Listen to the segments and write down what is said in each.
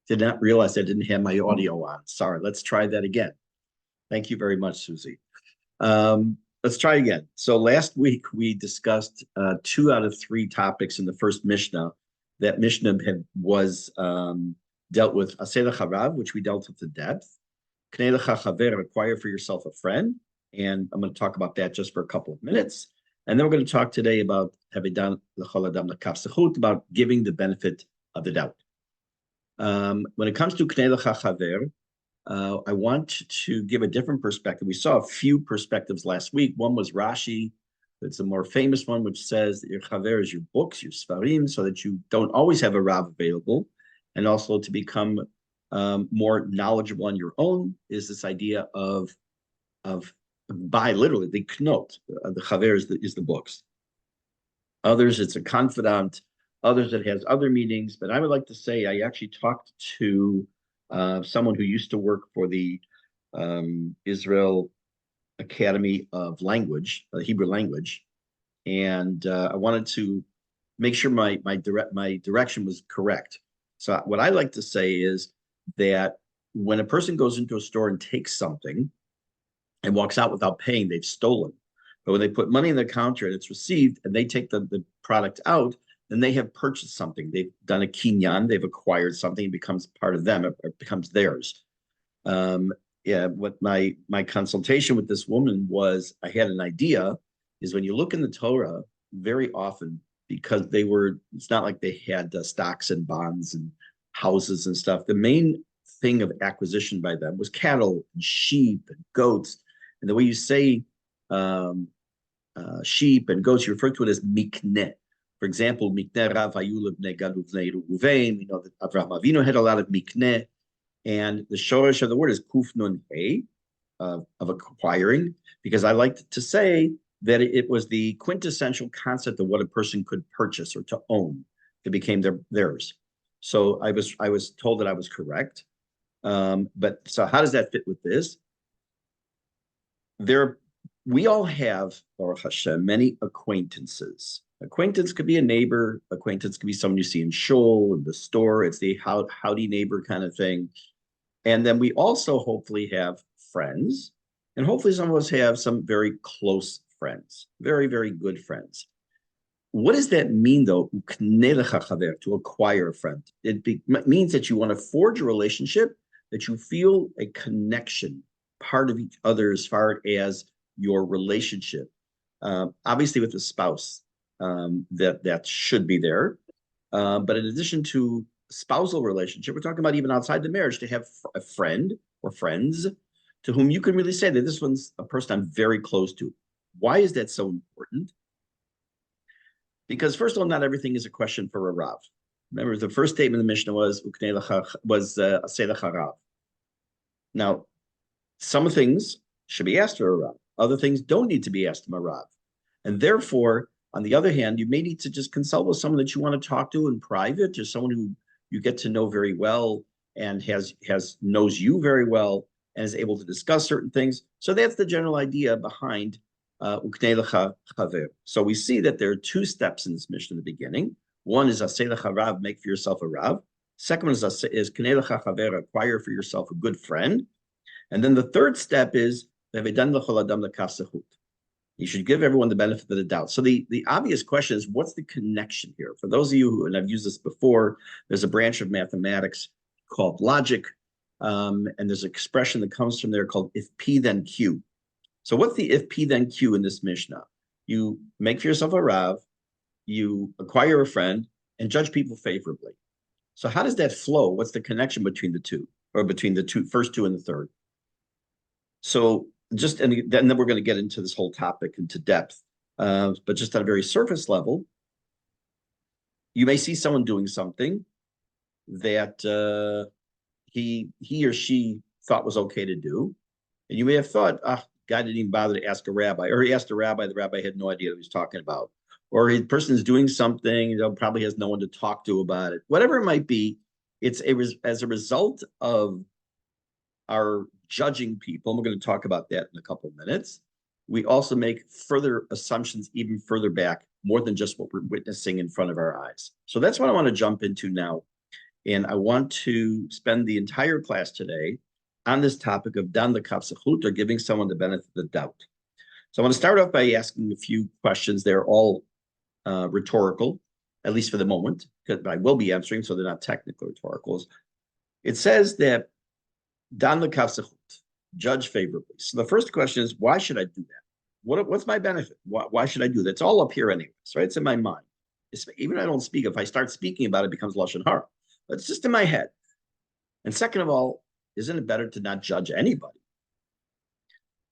Did not realize I didn't have my audio on. Sorry. Let's try that again. Thank you very much, Susie. Let's try again. So last week we discussed 2 out of 3 topics in the first Mishnah. That Mishnah was dealt with Aseh Harav, which we dealt with in depth. Knei lecha chaver, acquire for yourself a friend. And I'm going to talk about that just for a couple of minutes. And then we're going to talk today about about giving the benefit of the doubt. When it comes to Knei lecha chaver, I want to give a different perspective. We saw a few perspectives last week. One was Rashi. It's a more famous one, which says that your chaver is your books, your svarim, so that you don't always have a rav available. And also to become more knowledgeable on your own is this idea of buy literally the knot. The chaver is the books. Others, it's a confidant. Others, it has other meanings. But I would like to say I actually talked to someone who used to work for the Israel Academy of Language, Hebrew language, and I wanted to make sure my direction was correct. So what I like to say is that when a person goes into a store and takes something and walks out without paying, they've stolen. But when they put money in the counter and it's received and they take the product out, then they have purchased something. They've done a kinyan, they've acquired something, it becomes part of them, it becomes theirs. What my consultation with this woman was, I had an idea, is when you look in the Torah, very often, because it's not like they had stocks and bonds and houses and stuff. The main thing of acquisition by them was cattle and sheep and goats. And the way you say sheep and goats, you refer to it as mikneh. For example, mikneh rav hayu lebnei Gad uvnei Reuven. We know that Avraham Avinu had a lot of mikneh. And the shoresh of the word is kuf nun hey, of acquiring, because I like to say that it was the quintessential concept of what a person could purchase or to own. It became theirs. So I was told that I was correct. But so how does that fit with this? We all have, Baruch Hashem, many acquaintances. Acquaintance could be a neighbor. Acquaintance could be someone you see in shul, in the store. It's the howdy neighbor kind of thing. And then we also hopefully have friends. And hopefully some of us have some very close friends, very, very good friends. What does that mean, though, to acquire a friend? It means that you want to forge a relationship, that you feel a connection, part of each other as far as your relationship. Obviously, with the spouse, that should be there. But in addition to spousal relationship, we're talking about even outside the marriage, to have a friend or friends to whom you can really say that this one's a person I'm very close to. Why is that so important? Because first of all, not everything is a question for a Rav. Remember, the first statement of the Mishnah was Aseh Harav. Now, some things should be asked of a Rav. Other things don't need to be asked of a Rav. And therefore, on the other hand, you may need to just consult with someone that you want to talk to in private, or someone who you get to know very well and knows you very well and is able to discuss certain things. So that's the general idea behind Uknei lecha chaver. So we see that there are 2 steps in this mission in the beginning. One is Aseh lecha rav, make for yourself a rav. Second one is Knei lecha chaver, acquire for yourself a good friend. And then the third step is Ve'edan l'chol adam lekaf zechut. You should give everyone the benefit of the doubt. So the obvious question is, what's the connection here? For those of you who, and I've used this before, there's a branch of mathematics called logic, and there's an expression that comes from there called if P then Q. So what's the if P then Q in this Mishnah? You make for yourself a Rav, you acquire a friend, and judge people favorably. So how does that flow? What's the connection between the two, or between the first two and the third? So and then we're going to get into this whole topic into depth. But just at a very surface level, you may see someone doing something that he or she thought was okay to do. And you may have thought, God didn't even bother to ask a rabbi, or he asked a rabbi, the rabbi had no idea what he was talking about. Or the person is doing something, probably has no one to talk to about it. Whatever it might be, it's as a result of our judging people, and we're going to talk about that in a couple of minutes. We also make further assumptions even further back, more than just what we're witnessing in front of our eyes. So that's what I want to jump into now. And I want to spend the entire class today on this topic of dan lekaf or giving someone the benefit of the doubt. So I want to start off by asking a few questions. They're all rhetorical, at least for the moment, because I will be answering, so they're not technical rhetoricals. It says that dan lekaf judge favorably. So the first question is, why should I do that? What's my benefit? Why should I do that? It's all up here anyways, right? It's in my mind. Even if I don't speak, if I start speaking about it, it becomes lashon hara. But it's just in my head. And second of all, isn't it better to not judge anybody?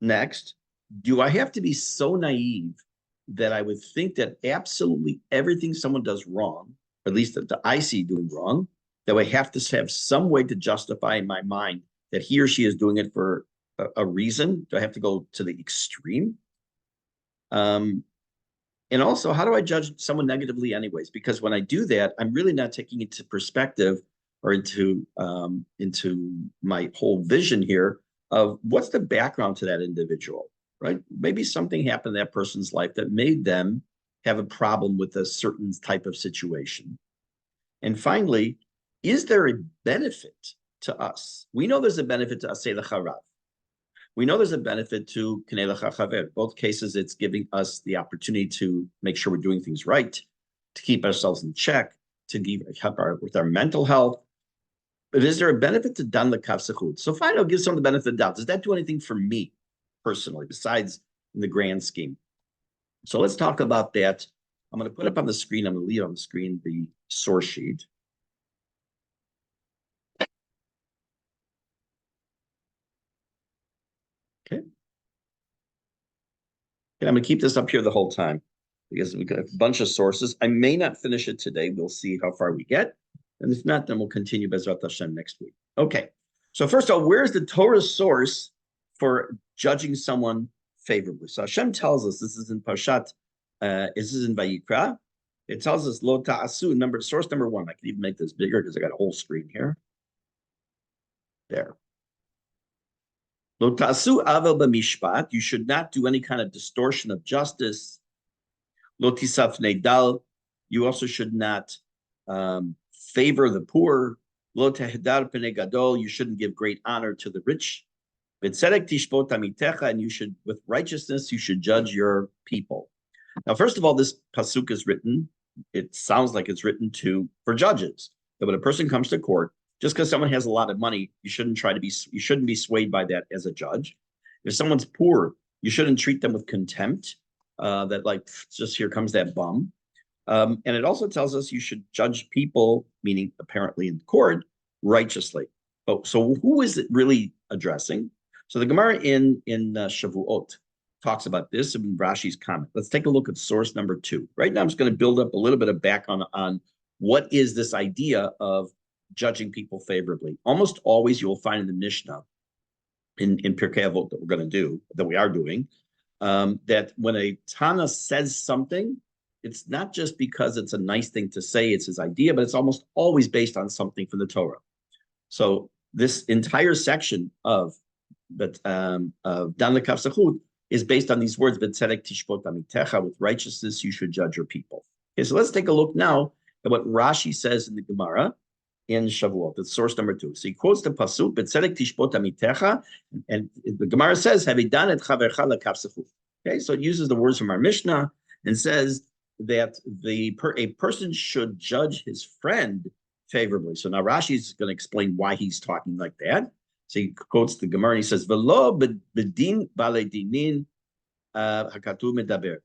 Next, do I have to be so naive that I would think that absolutely everything someone does wrong, or at least that I see doing wrong, that I have to have some way to justify in my mind that he or she is doing it for a reason? Do I have to go to the extreme? And also, how do I judge someone negatively anyways? Because when I do that, I'm really not taking into perspective or into my whole vision here of what's the background to that individual, right? Maybe something happened in that person's life that made them have a problem with a certain type of situation. And finally, is there a benefit to us? We know there's a benefit to aseh l'charav. We know there's a benefit to Knei Lecha Chaver. Both cases, it's giving us the opportunity to make sure we're doing things right, to keep ourselves in check, to help with our mental health. But is there a benefit to Dan Lekaf Sechut? So fine, I'll give some of the benefit of the doubt. Does that do anything for me personally, besides in the grand scheme? So let's talk about that. I'm going to put up on the screen, I'm going to leave on the screen the source sheet. Okay. And I'm going to keep this up here the whole time because we've got a bunch of sources. I may not finish it today. We'll see how far we get. And if not, then we'll continue Bezrat Hashem next week. Okay. So first of all, where's the Torah source for judging someone favorably? So Hashem tells us, this is in Parshat, this is in Vayikra. It tells us, Lo ta'asu, source number 1. I can even make this bigger because I got a whole screen here. There. Lo ta'asu avel b'mishpat, you should not do any kind of distortion of justice. Lo tisaf nedal, you also should not favor the poor. Lo tehdar pnei gadol, you shouldn't give great honor to the rich. B'tzedek tishpot amitecha, and you should, with righteousness, you should judge your people. Now, first of all, this pasuk is written, it sounds like it's written for judges. That when a person comes to court, just because someone has a lot of money, you shouldn't be swayed by that as a judge. If someone's poor, you shouldn't treat them with contempt. That like just here comes that bum. And it also tells us you should judge people, meaning apparently in court, righteously. Oh, so who is it really addressing? So the Gemara in Shavuot talks about this in Rashi's comment. Let's take a look at source number 2. Right now, I'm just going to build up a little bit of background on what is this idea of judging people favorably. Almost always you will find in the Mishne, in Pirke Avot that we are doing, that when a Tana says something, it's not just because it's a nice thing to say, it's his idea, but it's almost always based on something from the Torah. So this entire section of Dan Lekaf Sechut is based on these words, B'tzedek tishpot amitecha, with righteousness you should judge your people. Okay, so let's take a look now at what Rashi says in the Gemara in Shavuot. That's source number 2. So he quotes the pasuk, B'tzedek tishpot amitecha, and the Gemara says, Havidan et chavercha lekaf sechut. Okay, so it uses the words from our Mishnah and says that a person should judge his friend favorably. So now Rashi is going to explain why he's talking like that. So he quotes the Gemara and he says, "V'lo bedin bale dinin hakatu medaber."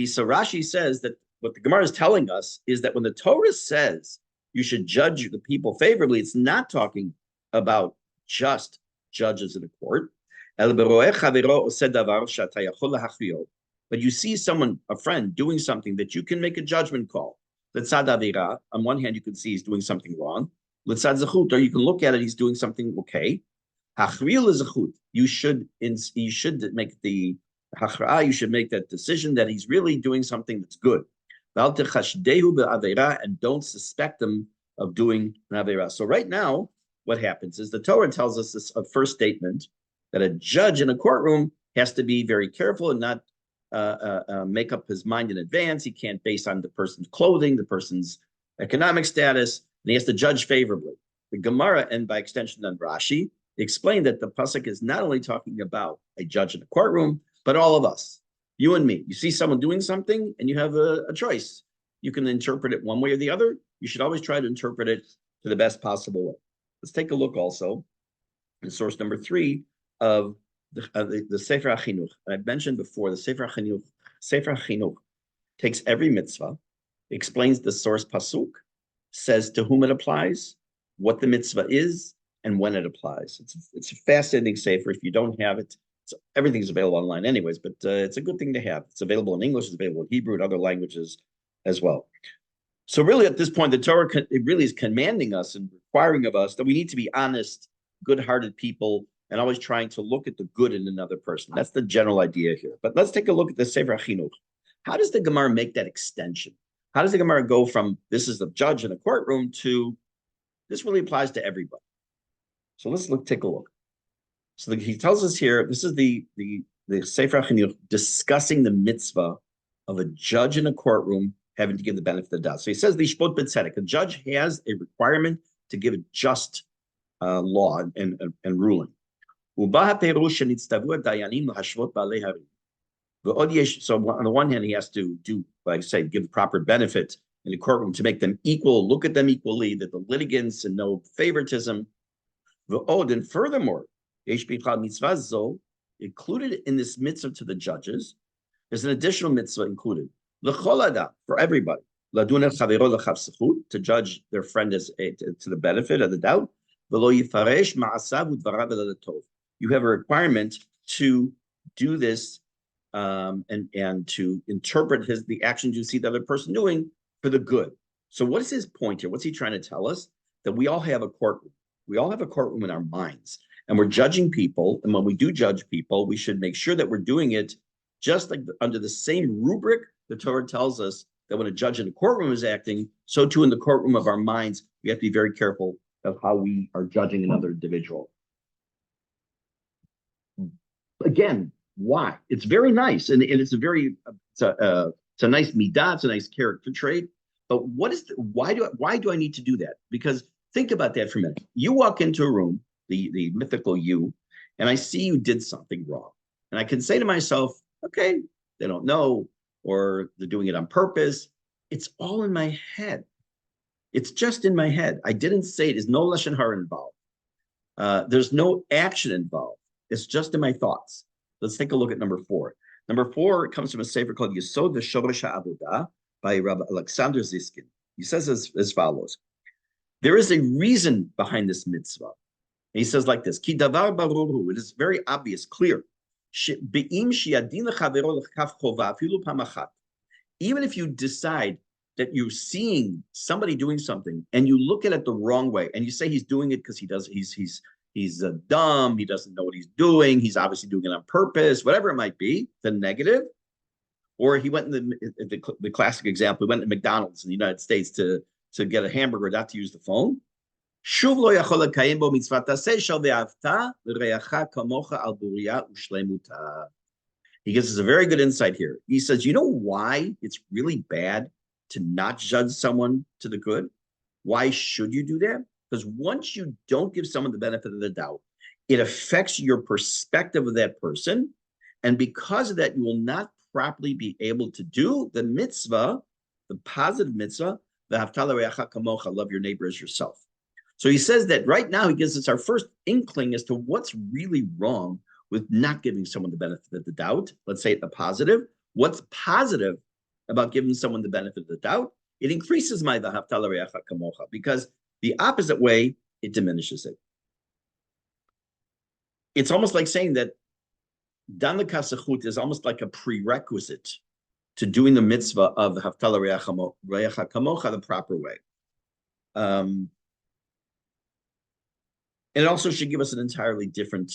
So Rashi says that what the Gemara is telling us is that when the Torah says you should judge the people favorably, it's not talking about just judges in a court. But you see someone, a friend, doing something that you can make a judgment call. Letzad avira, on one hand, you can see he's doing something wrong. Letzad zechut, or you can look at it, he's doing something okay. Hachril is zechut. You should make the hachra, you should make that decision that he's really doing something that's good. And don't suspect them of doing an avera. So right now, what happens is the Torah tells us this first statement that a judge in a courtroom has to be very careful and not make up his mind in advance. He can't base on the person's clothing, the person's economic status, and he has to judge favorably. the Gemara, and by extension then Rashi, explained that the pasuk is not only talking about a judge in a courtroom, but all of us, you and me. You see someone doing something and you have a choice. You can interpret it one way or the other. You should always try to interpret it to the best possible way. Let's take a look also in source number 3 of the Sefer HaChinuch. I mentioned before, the Sefer HaChinuch takes every mitzvah, explains the source pasuk, says to whom it applies, what the mitzvah is, and when it applies. It's a fascinating sefer. If you don't have it, everything's available online anyways, but it's a good thing to have. It's available in English, it's available in Hebrew, and other languages as well. So really at this point, the Torah, it really is commanding us and requiring of us that we need to be honest, good-hearted people, and always trying to look at the good in another person. That's the general idea here. But let's take a look at the Sefer HaChinuch. How does the Gemara make that extension? How does the Gemara go from this is the judge in a courtroom to this really applies to everybody? So let's take a look. So he tells us here, this is the Sefer HaChinuch discussing the mitzvah of a judge in a courtroom having to give the benefit of the doubt. So he says, Lishpot b'tzedek, a judge has a requirement to give a just law and ruling. So on the one hand, he has to do, like I say, give the proper benefit in the courtroom to make them equal, look at them equally, that the litigants and no favoritism. And furthermore, included in this mitzvah to the judges, there's an additional mitzvah included. For everybody. To judge their friend to the benefit of the doubt. You have a requirement to do this and to interpret the actions you see the other person doing for the good. So what is his point here? What's he trying to tell us? That we all have a courtroom. We all have a courtroom in our minds. And we're judging people. And when we do judge people, we should make sure that we're doing it just like under the same rubric the Torah tells us that when a judge in a courtroom is acting, so too in the courtroom of our minds, we have to be very careful of how we are judging another individual. Again, why? It's very nice, and it's a nice midah, it's a nice character trait. But why do I need to do that? Because think about that for a minute. You walk into a room, the mythical you, and I see you did something wrong, and I can say to myself, okay, they don't know, or they're doing it on purpose. It's all in my head. It's just in my head. I didn't say it. There's no lashon hara involved. There's no action involved. It's just in my thoughts. Let's take a look at number 4. Number 4 comes from a sefer called Yesod v'Shorosh HaAvodah by Rabbi Alexander Ziskin. He says as follows. There is a reason behind this mitzvah. And he says like this, Ki davar barur, it is very obvious, clear. Even if you decide that you're seeing somebody doing something and you look at it the wrong way and you say he's doing it because he's dumb, he doesn't know what he's doing, he's obviously doing it on purpose, whatever it might be, the negative. Or he went in the classic example, he went to McDonald's in the United States to get a hamburger, not to use the phone. He gives us a very good insight here. He says, you know why it's really bad to not judge someone to the good? Why should you do that? Because once you don't give someone the benefit of the doubt, it affects your perspective of that person. And because of that, you will not properly be able to do the mitzvah, the positive mitzvah, the haftalah re'acha kamocha, love your neighbor as yourself. So he says that right now he gives us our first inkling as to what's really wrong with not giving someone the benefit of the doubt. Let's say the positive. What's positive about giving someone the benefit of the doubt? It increases my v'haftalah re'acha kamocha, because the opposite way, it diminishes it. It's almost like saying that dan l'kasachut is almost like a prerequisite to doing the mitzvah of haftalah re'acha kamocha the proper way. And it also should give us an entirely different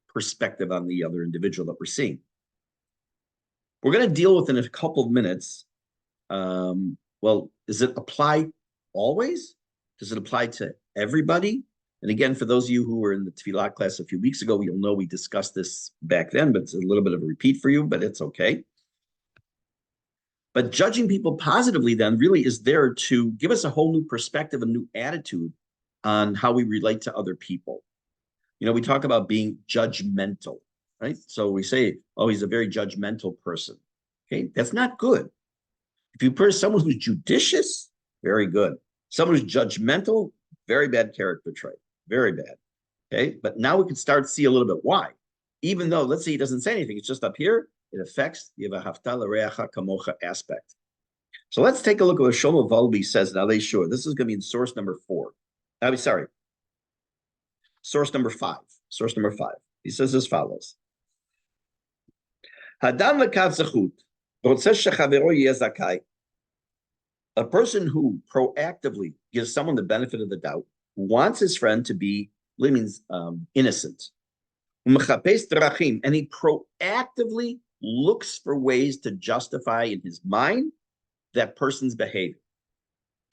perspective on the other individual that we're seeing. We're going to deal with in a couple of minutes. Well, does it apply always? Does it apply to everybody? And again, for those of you who were in the Tefillah class a few weeks ago, you'll know we discussed this back then, but it's a little bit of a repeat for you, but it's okay. But judging people positively then really is there to give us a whole new perspective, a new attitude on how we relate to other people. We talk about being judgmental, right? So we say, oh, he's a very judgmental person. Okay, that's not good. If you put someone who's judicious, very good. Someone who's judgmental, very bad character trait, very bad. Okay, but now we can start to see a little bit why. Even though, let's say he doesn't say anything, it's just up here, it affects the V'ahavta l'reacha kamocha aspect. So let's take a look at what Favorably says in Alei Shur. This is going to be in source number 4. Sorry, source number 5. Source number 5. He says as follows. Hadam lekav zechut, rotzeh shechavero yeh zakai. A person who proactively gives someone the benefit of the doubt, wants his friend to be, means innocent. And he proactively looks for ways to justify in his mind that person's behavior.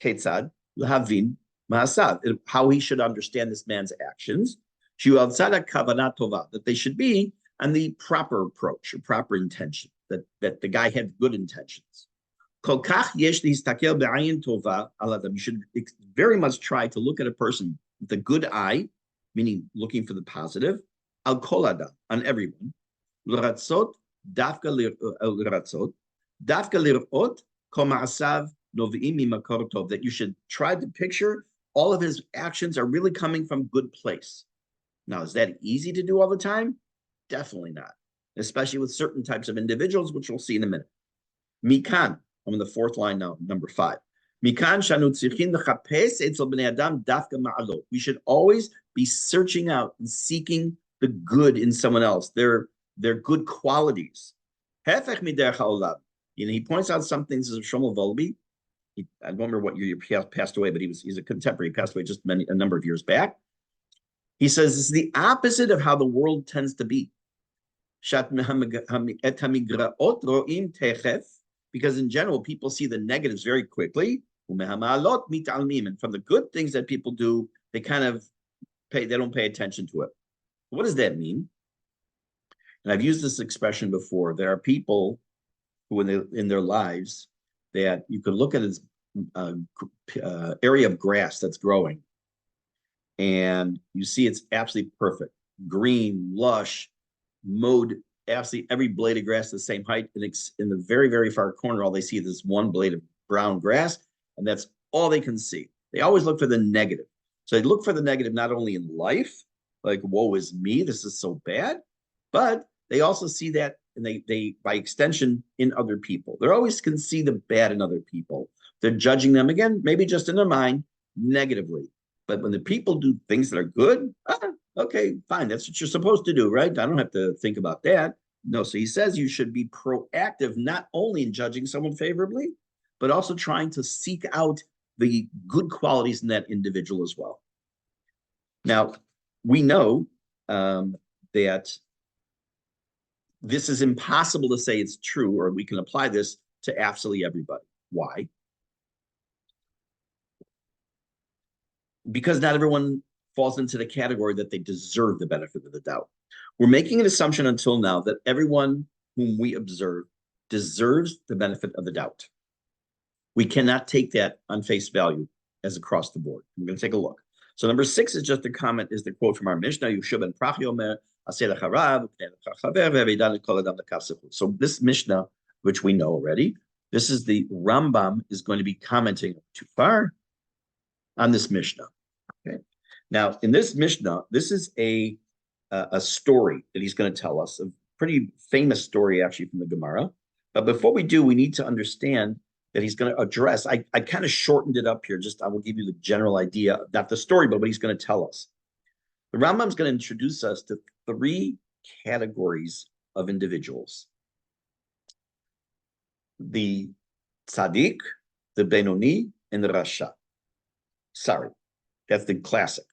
Ketzad, lahavin, ma'asav, how he should understand this man's actions. That they should be on the proper approach or proper intention, that the guy had good intentions. You should very much try to look at a person with a good eye, meaning looking for the positive, al kol adam, on everyone. L'ratzot, dafka lirot, kol ma'asav novi'im mimakor tov, that you should try to picture all of his actions are really coming from good place. Now, is that easy to do all the time? Definitely not, especially with certain types of individuals, which we'll see in a minute. Mikan, I'm in the 4th line now, number 5. Mikan shanu tzirchin l'chapes etzel bnei adam dafka ma'alot. We should always be searching out and seeking the good in someone else, their good qualities. Hefech miderech ha'olam. He points out some things as Shlomo Volby. I don't remember what year he passed away, but he's a contemporary. He passed away just a number of years back. He says it's the opposite of how the world tends to be. Because in general, people see the negatives very quickly. And from the good things that people do, they don't pay attention to it. What does that mean? And I've used this expression before. There are people who in their lives that you could look at as area of grass that's growing, and you see it's absolutely perfect, green, lush, mowed, absolutely every blade of grass the same height. And in the very, very far corner, all they see is this one blade of brown grass, and that's all they can see. They always look for the negative. So they look for the negative not only in life, like, woe is me, this is so bad, but they also see that, and they by extension, in other people. They always can see the bad in other people. They're judging them, again, maybe just in their mind, negatively. But when the people do things that are good, okay, fine, that's what you're supposed to do, right? I don't have to think about that. No, so he says you should be proactive, not only in judging someone favorably, but also trying to seek out the good qualities in that individual as well. Now, we know that this is impossible to say it's true, or we can apply this to absolutely everybody. Why? Because not everyone falls into the category that they deserve the benefit of the doubt. We're making an assumption until now that everyone whom we observe deserves the benefit of the doubt. We cannot take that on face value as across the board. We're going to take a look. So number 6 is just a comment, is the quote from our Mishne, Yushu ben Prachi omer, so this Mishnah, which we know already, this is the Rambam is going to be commenting too far on this Mishnah. Okay. Now, in this Mishnah, this is a story that he's going to tell us, a pretty famous story actually from the Gemara. But before we do, we need to understand that he's going to address, I kind of shortened it up here, I will give you the general idea, not the story, but what he's going to tell us. The Rambam is going to introduce us to 3 categories of individuals: the tzaddik, the benoni, and the rasha. Sorry, that's the classic.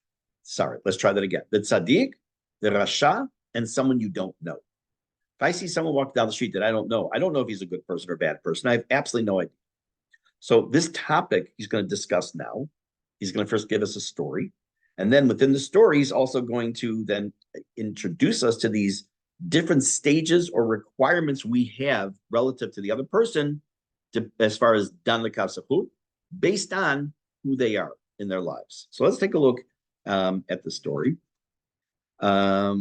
Sorry, let's try that again. The tzaddik, the rasha, and someone you don't know. If I see someone walk down the street that I don't know if he's a good person or a bad person. I have absolutely no idea. So this topic he's going to discuss now. He's going to first give us a story. And then within the story, he's also going to then introduce us to these different stages or requirements we have relative to the other person, as far as dan l'kav zechut, based on who they are. in their lives. So let's take a look at the story. Let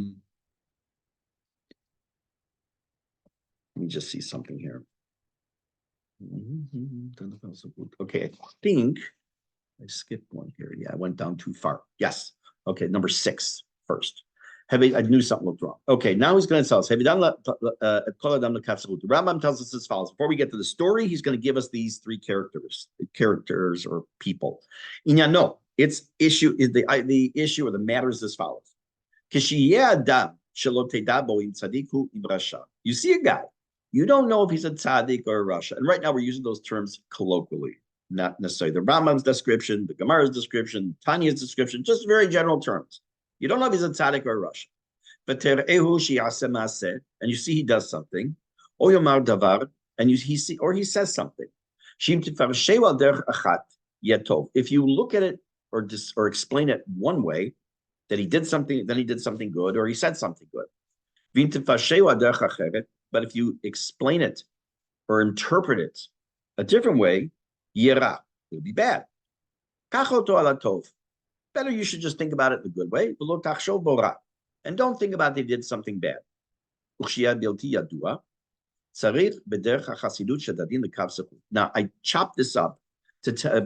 me just see something here. Okay, I think I skipped one here. Yeah, I went down too far. Yes. Okay, number 6 first. I knew something looked wrong. Okay, now he's going to tell us. The Rambam tells us as follows. Before we get to the story, he's going to give us these 3 characters or people. No, it's issue is the issue or the matter is as follows. You see a guy, you don't know if he's a tzaddik or a rasha, and right now we're using those terms colloquially, not necessarily the Rambam's description, the Gemara's description, Tanya's description, just very general terms. You don't know if he's a tzaddik or a rasha. And you see he does something, and he says something. If you look at it or explain it one way, that he did something, then he did something good, or he said something good. But if you explain it or interpret it a different way, it'll be bad. Better you should just think about it in a good way. And don't think about they did something bad. Now, I chopped this up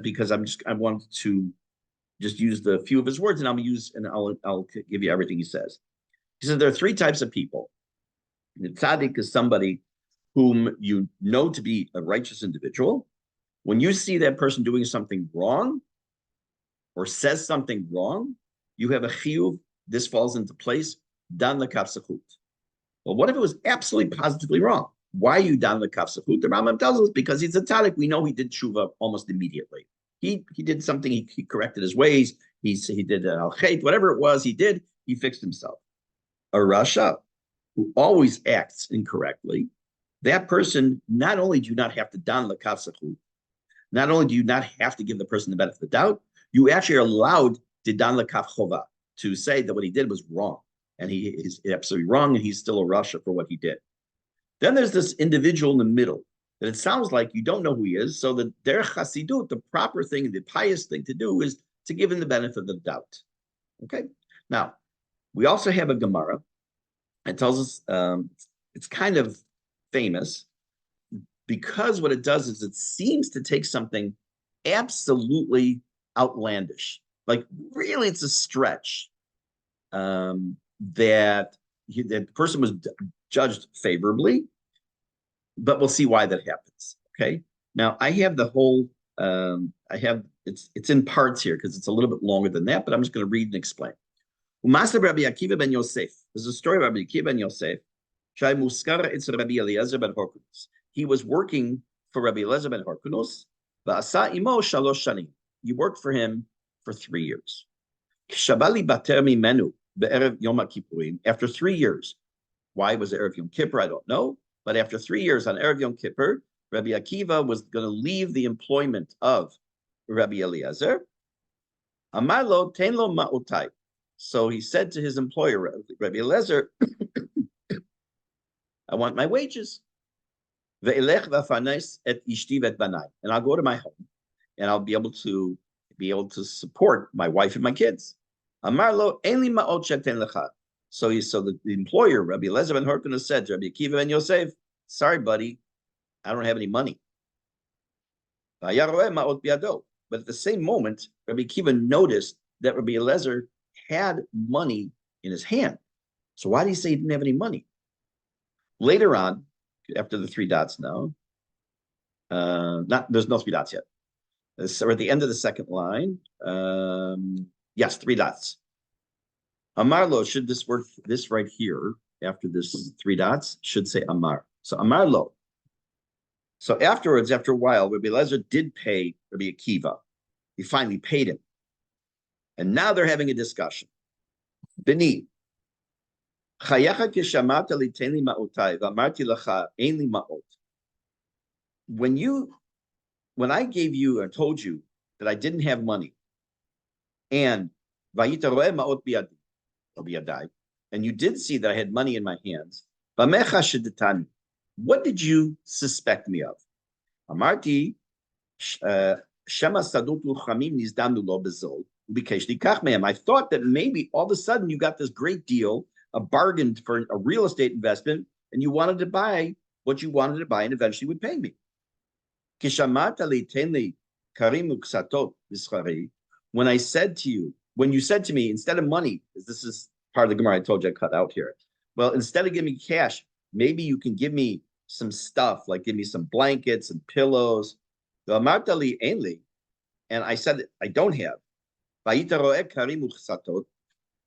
because I want to just use the few of his words, and I'll give you everything he says. He said there are 3 types of people. The tzaddik is somebody whom you know to be a righteous individual. When you see that person doing something wrong or says something wrong, you have a chiyuv. This falls into place. Dan lekaf sechut. Well, what if it was absolutely positively wrong? Why are you dan lekaf sechut? The Rambam tells us because he's a tzaddik. We know he did tshuva almost immediately. He did something. He corrected his ways. He did al-chet, whatever it was. He fixed himself. A rasha who always acts incorrectly, that person, not only do you not have to dan lekaf sechut, not only do you not have to give the person the benefit of the doubt, you actually are allowed to dan lekaf chova, to say that what he did was wrong, and he is absolutely wrong, and he's still a rasha for what he did. Then there's this individual in the middle that it sounds like you don't know who he is, so the derech chasidut, the proper thing, the pious thing to do is to give him the benefit of the doubt. Okay? Now, we also have a Gemara. It tells us, it's kind of famous, because what it does is it seems to take something absolutely outlandish. Like, really, it's a stretch that the person was judged favorably, but we'll see why that happens. Okay. Now, I have the whole, it's in parts here because it's a little bit longer than that, but I'm just going to read and explain. Rabbi Akiva ben Yosef. There's a story about Rabbi Akiva ben Yosef. He was working for Rabbi Eliezer ben Horkonos. He worked for him for 3 years. After 3 years, why was it Erev Yom Kippur? I don't know. But after 3 years on Erev Yom Kippur, Rabbi Akiva was going to leave the employment of Rabbi Eliezer. Amar lo ten lo ma'otai. So he said to his employer, Rabbi Eliezer, I want my wages. Ve'elech v'afanes et ishti v'et banai. And I'll go to my home, and I'll be able to support my wife and my kids. Amar lo en li ma'ot sheten lecha. So the employer, Rabbi Eliezer ben Horkonos, said to Rabbi Akiva ben Yosef, sorry, buddy, I don't have any money. But at the same moment, Rabbi Akiva noticed that Rabbi Eliezer had money in his hand. So why did he say he didn't have any money? Later on, after the 3 dots now, there's no 3 dots yet. So at the end of the second line, yes, 3 dots. Amarlo, should this word, this right here, after this 3 dots, should say Amar. So Amarlo. So afterwards, after a while, Rabbi Eliezer did pay Rabbi Akiva. He finally paid him. And now they're having a discussion. Bini, chayacha kishamata li tenli ma'otai, v'amarti lacha ein li ma'ot. When I gave you or told you that I didn't have money, and vayita roeh ma'ot biyadai, and you did see that I had money in my hands, v'mecha shedetani, what did you suspect me of? Amarti Shema sadut luchamim nizdamnu lo bezol ubikeshni kach mehem. I thought that maybe all of a sudden you got this great deal, a bargain for a real estate investment, and you wanted to buy what you wanted to buy and eventually would pay me. When I said to you, when you said to me, instead of money, this is part of the Gemara I told you I cut out here. Well, instead of giving me cash, maybe you can give me some stuff, like give me some blankets and pillows. And I said, I don't have.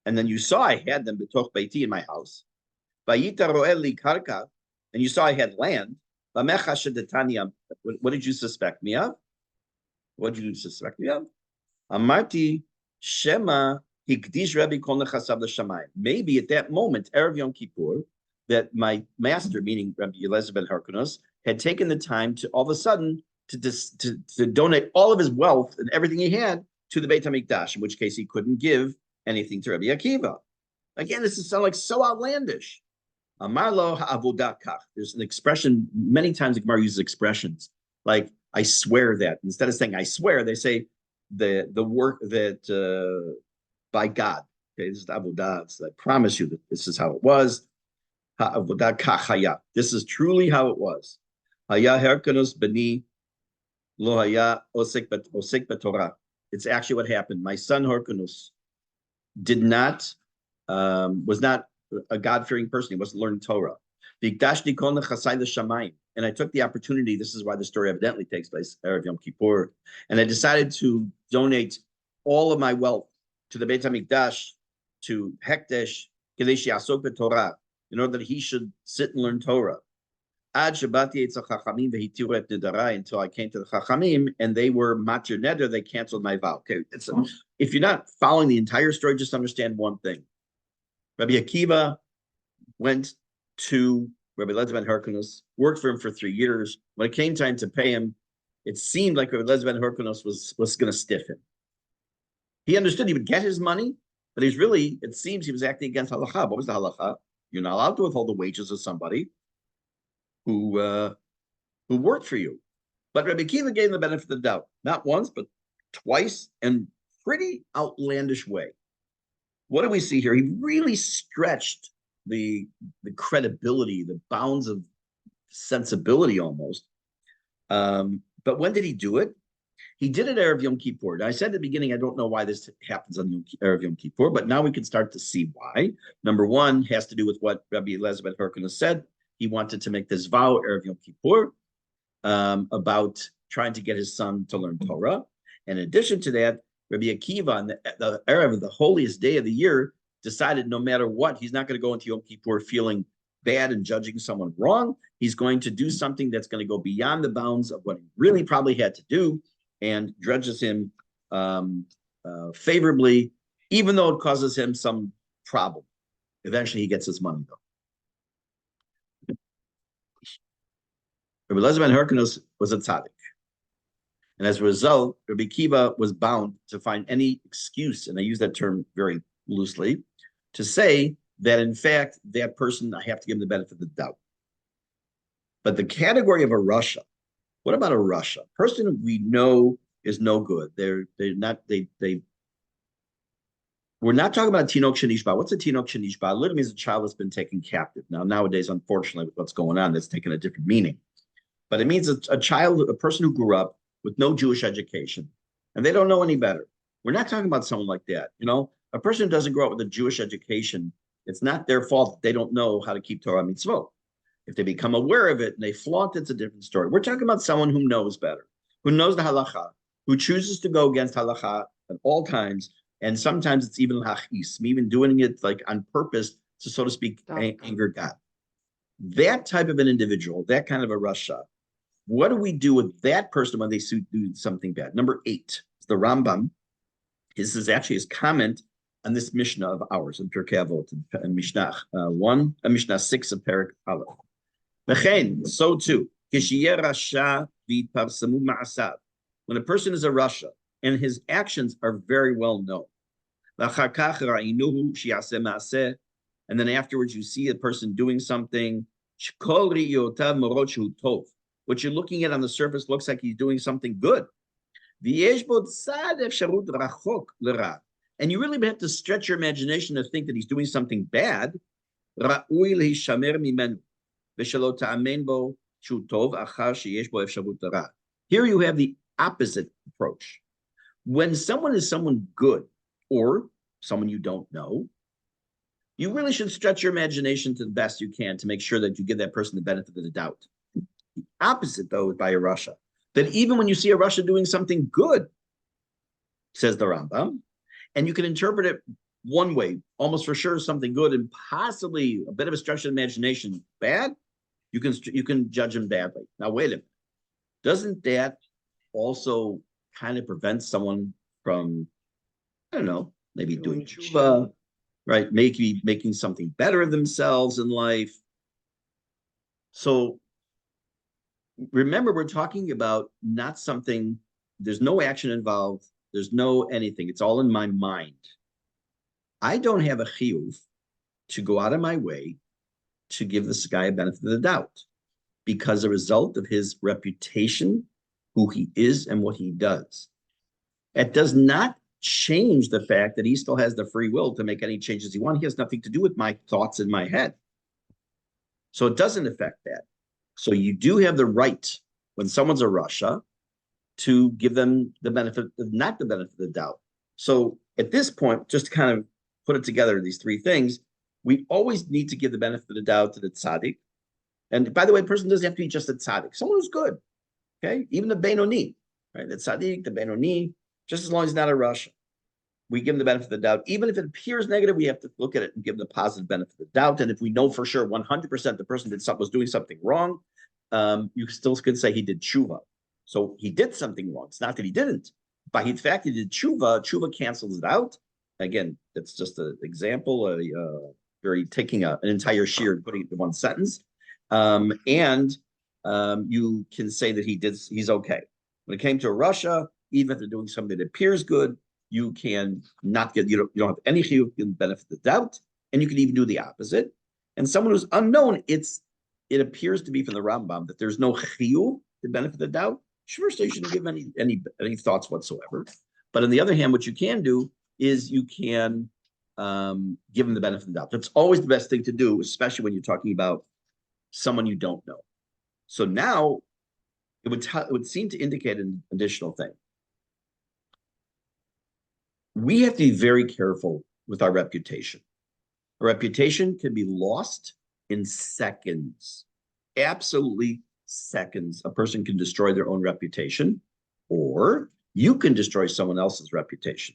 And then you saw I had them in my house. And you saw I had land. What did you suspect me of? What did you suspect me of? Amarti Shema Hikdish Rabbi Kol Nechasav L'Shamayim. Maybe at that moment, Erev Yom Kippur, that my master, meaning Rabbi Eliezer ben Harkonos, had taken the time to all of a sudden to donate all of his wealth and everything he had to the Beit HaMikdash, in which case he couldn't give anything to Rabbi Akiva. Again, this sounds like so outlandish. Amarlo ha'avodah kach. There's an expression, many times the Gemara uses expressions like, I swear that. Instead of saying I swear, they say the work that by God. Okay, this is avodah. So I promise you that this is how it was. Ha'avodah kach haya. This is truly how it was. Haya herkanus beni lo haya osek b'torah. It's actually what happened. My son Horkanus was not a God-fearing person. He wasn't learning Torah. And I took the opportunity, this is why the story evidently takes place, Erev Yom Kippur, and I decided to donate all of my wealth to the Beit HaMikdash, to Hekdesh, Torah, in order that he should sit and learn Torah. Until I came to the Chachamim, and they were matir neder, they canceled my vow. Okay, if you're not following the entire story, just understand one thing. Rabbi Akiva went to Rabbi Eliezer ben Harkonos, worked for him for 3 years. When it came time to pay him, it seemed like Rabbi Eliezer ben Harkonos was going to stiff him. He understood he would get his money, but it seems he was acting against halacha. What was the halacha? You're not allowed to withhold the wages of somebody who worked for you. But Rabbi Akiva gave him the benefit of the doubt, not once, but twice, in pretty outlandish way. What do we see here? He really stretched the credibility, the bounds of sensibility almost. But when did he do it? He did it Erev Yom Kippur. Now, I said at the beginning, I don't know why this happens on Erev Yom Kippur, but now we can start to see why. Number one has to do with what Rabbi Eliezer ben Harkonos said. He wanted to make this vow Erev Yom Kippur about trying to get his son to learn Torah. And in addition to that, Rabbi Akiva, on the Erev of the holiest day of the year, decided no matter what, he's not going to go into Yom Kippur feeling bad and judging someone wrong. He's going to do something that's going to go beyond the bounds of what he really probably had to do, and judges him favorably, even though it causes him some problem. Eventually, he gets his money, though. Rabbi Eliezer ben Harkonos was a tzaddik. And as a result, Rabbi Akiva was bound to find any excuse, and I use that term very loosely, to say that, in fact, that person, I have to give him the benefit of the doubt. But the category of a Rasha, what about a Rasha? A person who we know is no good. We're not talking about a Tinok Shenishba. What's a Tinok Shenishba? Literally means a child that's been taken captive. Now, nowadays, unfortunately, with what's going on, that's taken a different meaning. But it means a child, a person who grew up with no Jewish education, and they don't know any better. We're not talking about someone like that. A person who doesn't grow up with a Jewish education, it's not their fault that they don't know how to keep Torah mitzvot. If they become aware of it and they flaunt it, it's a different story. We're talking about someone who knows better, who knows the halacha, who chooses to go against halacha at all times, and sometimes it's even hachis, even doing it like on purpose to, so to speak, anger God. That type of an individual, that kind of a rasha, what do we do with that person when they do something bad? Number 8, the Rambam. This is actually his comment on this Mishne of ours in Pirke Avot, in Mishnah 6 of Perek Aleph. So too, when a person is a rasha and his actions are very well known, and then afterwards you see a person doing something, what you're looking at on the surface looks like he's doing something good. ויש בו צד אפשרות רחוק לרע. And you really have to stretch your imagination to think that he's doing something bad. ראוי להישמר ממנו, ושלא תאמן בו שהוא טוב, אחר שיש בו אפשרות לרע. Here you have the opposite approach. When someone is someone good, or someone you don't know, you really should stretch your imagination to the best you can to make sure that you give that person the benefit of the doubt. The opposite, though, is by a Russia. That even when you see a Russia doing something good, says the Rambam, and you can interpret it one way, almost for sure something good, and possibly a bit of a stretch of imagination bad, you can judge him badly. Now, wait a minute. Doesn't that also kind of prevent someone from, I don't know, maybe doing tshuva, right? Maybe making something better of themselves in life. So remember, we're talking about not something, there's no action involved, there's no anything, it's all in my mind. I don't have a chiyuv to go out of my way to give this guy a benefit of the doubt, because a result of his reputation, who he is and what he does. It does not change the fact that he still has the free will to make any changes he wants. He has nothing to do with my thoughts in my head. So it doesn't affect that. So you do have the right, when someone's a Russia, to give them the benefit, not the benefit of the doubt. So at this point, just to kind of put it together, these three things, we always need to give the benefit of the doubt to the tzaddik. And by the way, the person doesn't have to be just a tzaddik. Someone who's good, okay? Even the Benoni, right? The tzaddik, the Benoni, just as long as he's not a Russia. We give him the benefit of the doubt. Even if it appears negative, we have to look at it and give him the positive benefit of the doubt. And if we know for sure 100% the person was doing something wrong, you still could say he did tshuva. So he did something wrong. It's not that he didn't. By the fact he did tshuva, tshuva cancels it out. Again, that's just an example, very taking an entire shiur and putting it in one sentence. And you can say that he's okay. When it came to Russia, even if they're doing something that appears good, you can not get, you don't have any chiyuv, you can benefit the doubt, and you can even do the opposite. And someone who's unknown, it appears to be from the Rambam that there's no chiyuv to benefit the doubt. Sure, so you shouldn't give any thoughts whatsoever. But on the other hand, what you can do is you can give them the benefit of the doubt. That's always the best thing to do, especially when you're talking about someone you don't know. So now it would seem to indicate an additional thing. We have to be very careful with our reputation. A reputation can be lost in seconds, absolutely seconds. A person can destroy their own reputation, or you can destroy someone else's reputation.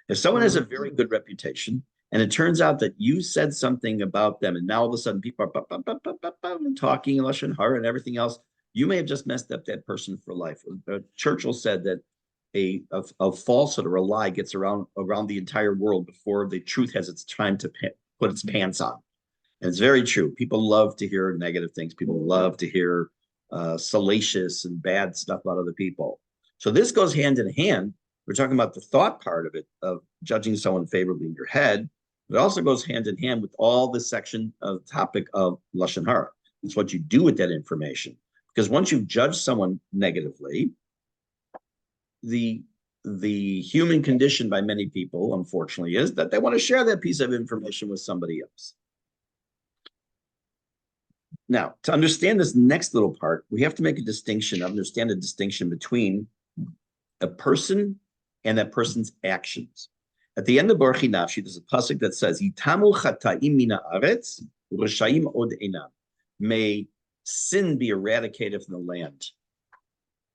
If someone has a very good reputation, and it turns out that you said something about them, and now all of a sudden people are talking in Lashon Hara and everything else, you may have just messed up that person for life. Churchill said that a falsehood or a lie gets around the entire world before the truth has its time to put its pants on. And it's very true. People love to hear negative things. People love to hear salacious and bad stuff about other people. So this goes hand in hand. We're talking about the thought part of it, of judging someone favorably in your head. It also goes hand in hand with all this section of topic of Lashon Hara. It's what you do with that information. Because once you judge someone negatively, the human condition by many people, unfortunately, is that they want to share that piece of information with somebody else. Now, to understand this next little part, we have to make a distinction, understand the distinction between a person and that person's actions. At the end of Baruch Nafshi, there's a pasuk that says, "Yitamu chata'im mina aretz, u'rashayim od einam." May sin be eradicated from the land.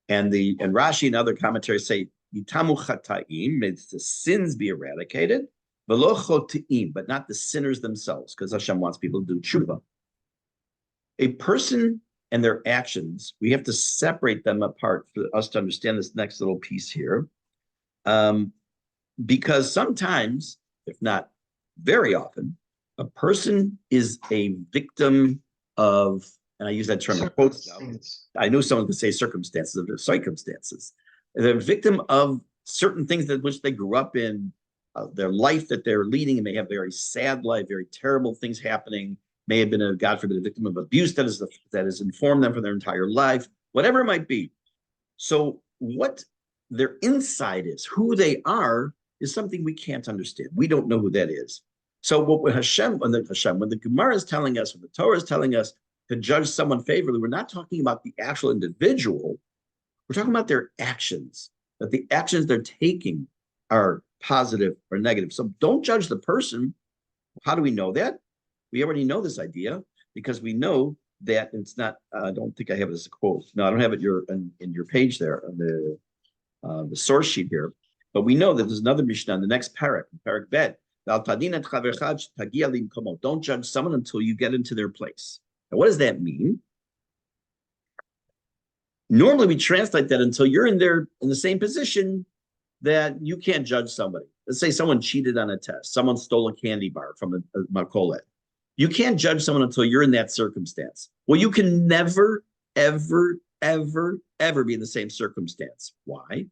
And Rashi and other commentaries say, "Yitamu chata'im," may the sins be eradicated, v'lo choteim, but not the sinners themselves, because Hashem wants people to do tshuva. A person and their actions, we have to separate them apart for us to understand this next little piece here. Because sometimes, if not very often, a person is a victim of, and I use that term in quotes now. I know someone could say circumstances. They're a victim of certain things that which they grew up in, their life that they're leading, and may have very sad life, very terrible things happening. May have been, God forbid, a victim of abuse that has informed them for their entire life, whatever it might be. So what their inside is, who they are, is something we can't understand. We don't know who that is. So what when the Gemara is telling us, when the Torah is telling us to judge someone favorably, we're not talking about the actual individual. We're talking about their actions, that the actions they're taking are positive or negative. So don't judge the person. How do we know that? We already know this idea because we know that it's not, I don't think I have it as a quote. No, I don't have it in your page there on the source sheet here. But we know that there's another Mishnah in the next parak, parak bet. Don't judge someone until you get into their place. Now, what does that mean? Normally, we translate that until you're in the same position that you can't judge somebody. Let's say someone cheated on a test, someone stole a candy bar from a makolet. You can't judge someone until you're in that circumstance. Well, you can never, ever, ever, ever be in the same circumstance. Why?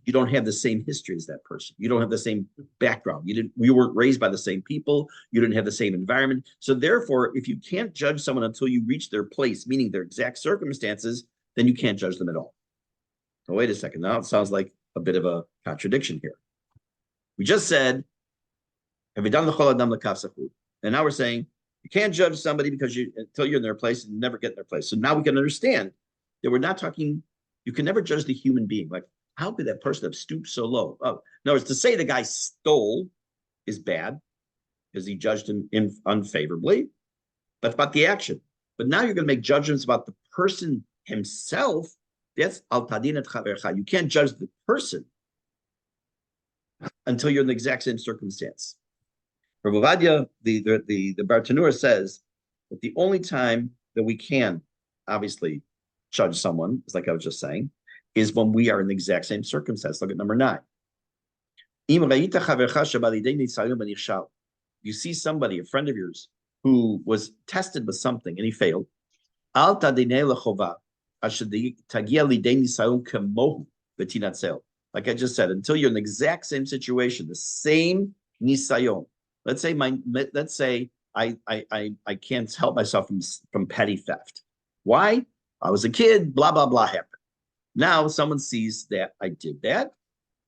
You don't have the same history as that person. You don't have the same background. You weren't raised by the same people. You didn't have the same environment. So therefore, if you can't judge someone until you reach their place, meaning their exact circumstances, then you can't judge them at all. So wait a second. Now it sounds like a bit of a contradiction here. We just said, have you done the chol adam l'kafsachu? And now we're saying you can't judge somebody because until you're in their place and you never get in their place. So now we can understand that we're not talking, you can never judge the human being. Like, how could that person have stooped so low? Oh, no, it's to say the guy stole is bad because he judged him unfavorably. That's about the action. But now you're going to make judgments about the person himself. That's al tadin et chavercha. You can't judge the person until you're in the exact same circumstance. Rav Ovadia, the Bartanura says that the only time that we can obviously judge someone, is like I was just saying, is when we are in the exact same circumstance. Look at number 9. You see somebody, a friend of yours, who was tested with something and he failed. Like I just said, until you're in the exact same situation, the same nisayon. Let's say I can't help myself from petty theft. Why? I was a kid, blah, blah, blah happened. Now someone sees that I did that.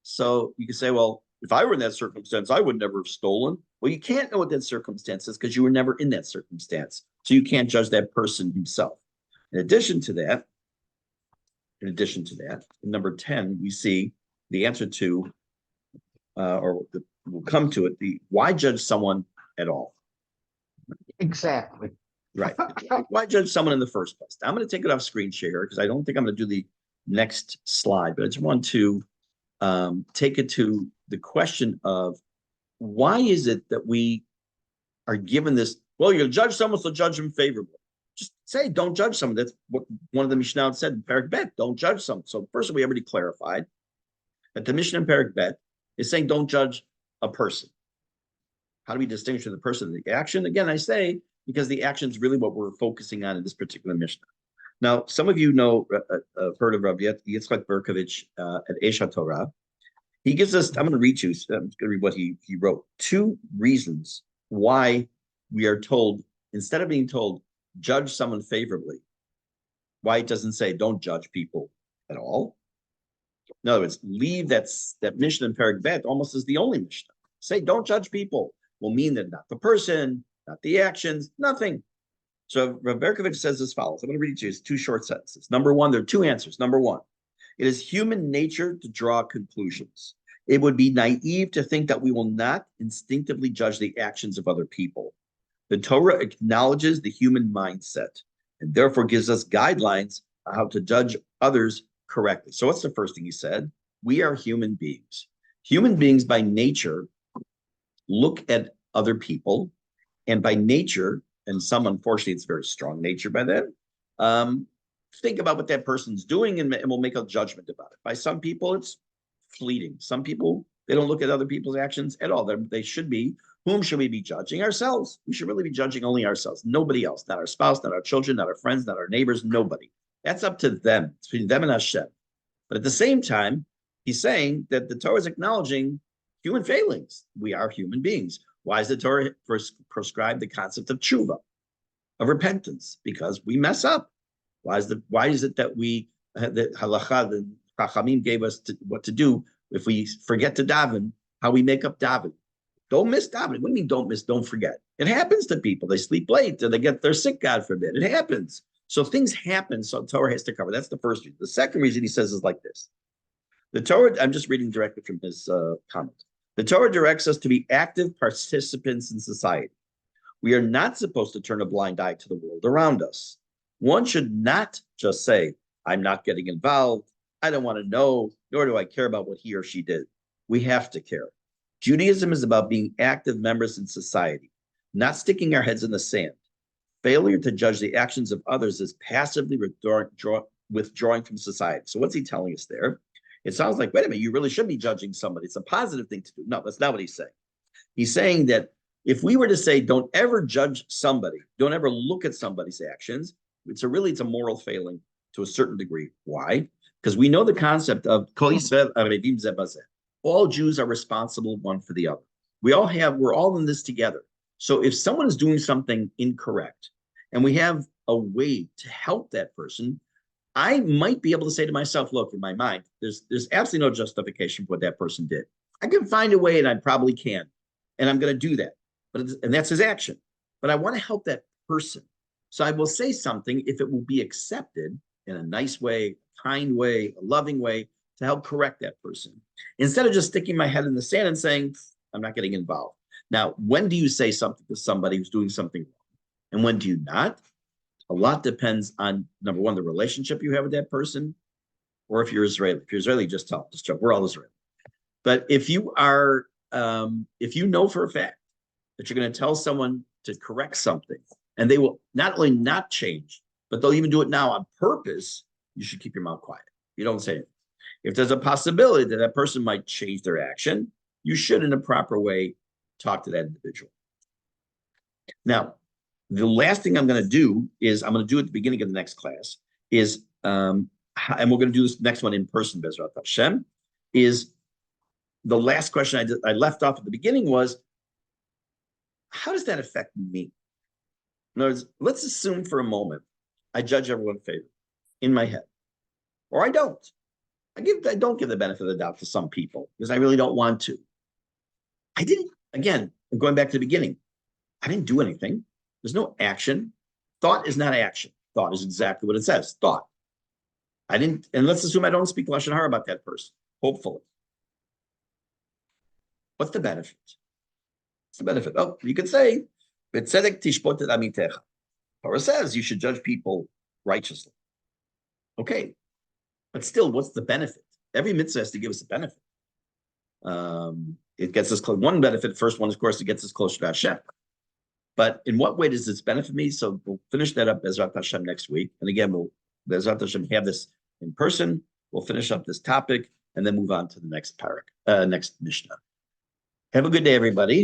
So you can say, well, if I were in that circumstance, I would never have stolen. Well, you can't know what that circumstance is because you were never in that circumstance. So you can't judge that person himself. In addition to that, in number 10, we see the answer to, we'll come to it, why judge someone at all? Exactly. Right. Why judge someone in the first place? Now, I'm going to take it off screen share because I don't think I'm going to do the next slide, but I just want to take it to the question of why is it that we are given this, well, you're going to judge someone, so judge them favorably. Just say, don't judge someone. That's what one of the Mishnah said in Parak Bet, don't judge someone. So first of all, we already clarified that the Mishnah in Parak Bet is saying don't judge a person. How do we distinguish the person and the action? Again, I say, because the action is really what we're focusing on in this particular Mishnah. Now, some of you know, heard of Rabbi Yitzchak Berkovich at Esha Torah. He gives us, I'm going to read you, I'm going to read what he wrote. 2 reasons why we are told, instead of being told, judge someone favorably, why it doesn't say don't judge people at all. In other words, leave that Mishnah in Parak Bet almost as the only Mishnah. Say don't judge people will mean that not the person, not the actions, nothing. So Rav Berkovich says as follows. I'm going to read it to you. It's 2 short sentences. Number 1, there are 2 answers. Number 1, it is human nature to draw conclusions. It would be naive to think that we will not instinctively judge the actions of other people. The Torah acknowledges the human mindset and therefore gives us guidelines on how to judge others correctly. So what's the first thing he said? We are human beings. Human beings by nature look at other people, and by nature, and some, unfortunately, it's very strong nature by then, think about what that person's doing and we'll make a judgment about it. By some people, it's fleeting. Some people, they don't look at other people's actions at all. They should be. Whom should we be judging? Ourselves. We should really be judging only ourselves. Nobody else. Not our spouse, not our children, not our friends, not our neighbors, nobody. That's up to them. It's between them and Hashem. But at the same time, he's saying that the Torah is acknowledging human failings. We are human beings. Why is the Torah prescribe the concept of tshuva, of repentance? Because we mess up. Why is it that we, the halacha, the Chachamim gave us what to do if we forget to daven, how we make up daven. Don't miss davening. What do you mean don't miss? Don't forget. It happens to people. They sleep late or they're sick, God forbid. It happens. So things happen. So Torah has to cover. That's the first reason. The second reason he says is like this. The Torah, I'm just reading directly from his comment. The Torah directs us to be active participants in society. We are not supposed to turn a blind eye to the world around us. One should not just say, I'm not getting involved. I don't want to know, nor do I care about what he or she did. We have to care. Judaism is about being active members in society, not sticking our heads in the sand. Failure to judge the actions of others is passively withdrawing from society. So what's he telling us there? It sounds like, wait a minute, you really should be judging somebody. It's a positive thing to do. No, that's not what he's saying. He's saying that if we were to say, don't ever judge somebody, don't ever look at somebody's actions, it's a moral failing to a certain degree. Why? Because we know the concept of Kol Yisrael Arevim Zeh Bazeh. All Jews are responsible one for the other. We're all in this together. So if someone is doing something incorrect and we have a way to help that person, I might be able to say to myself, look, in my mind, there's absolutely no justification for what that person did. I can find a way, and I probably can, and I'm going to do that. And that's his action. But I want to help that person. So I will say something if it will be accepted in a nice way, kind way, a loving way, to help correct that person. Instead of just sticking my head in the sand and saying, I'm not getting involved. Now, when do you say something to somebody who's doing something wrong? And when do you not? A lot depends on, number one, the relationship you have with that person, or if you're Israeli. If you're Israeli, just tell them, just joke. We're all Israeli. But if you are, if you know for a fact that you're going to tell someone to correct something, and they will not only not change, but they'll even do it now on purpose, you should keep your mouth quiet. You don't say anything. If there's a possibility that that person might change their action, you should, in a proper way, talk to that individual. Now, the last thing I'm going to do is I'm going to do at the beginning of the next class is, and we're going to do this next one in person, Bezrat Hashem, is the last question I left off at the beginning was, how does that affect me? In other words, let's assume for a moment I judge everyone favorably in my head, or I don't. I don't give the benefit of the doubt to some people because I really don't want to. I didn't, again, going back to the beginning, I didn't do anything. There's no action. Thought is not action. Thought is exactly what it says, thought. I didn't, and let's assume I don't speak Lashon Hara about that person, hopefully. What's the benefit? What's the benefit? Oh, you could say, B'tzedek tishpot et amitecha. Torah says you should judge people righteously. Okay, but still, what's the benefit? Every mitzvah has to give us a benefit. It gets us close. One benefit, first one, of course, it gets us closer to Hashem. But in what way does this benefit me? So we'll finish that up Bezrat Hashem next week. And again, we'll Bezrat Hashem have this in person. We'll finish up this topic and then move on to the next parak, next Mishnah. Have a good day, everybody.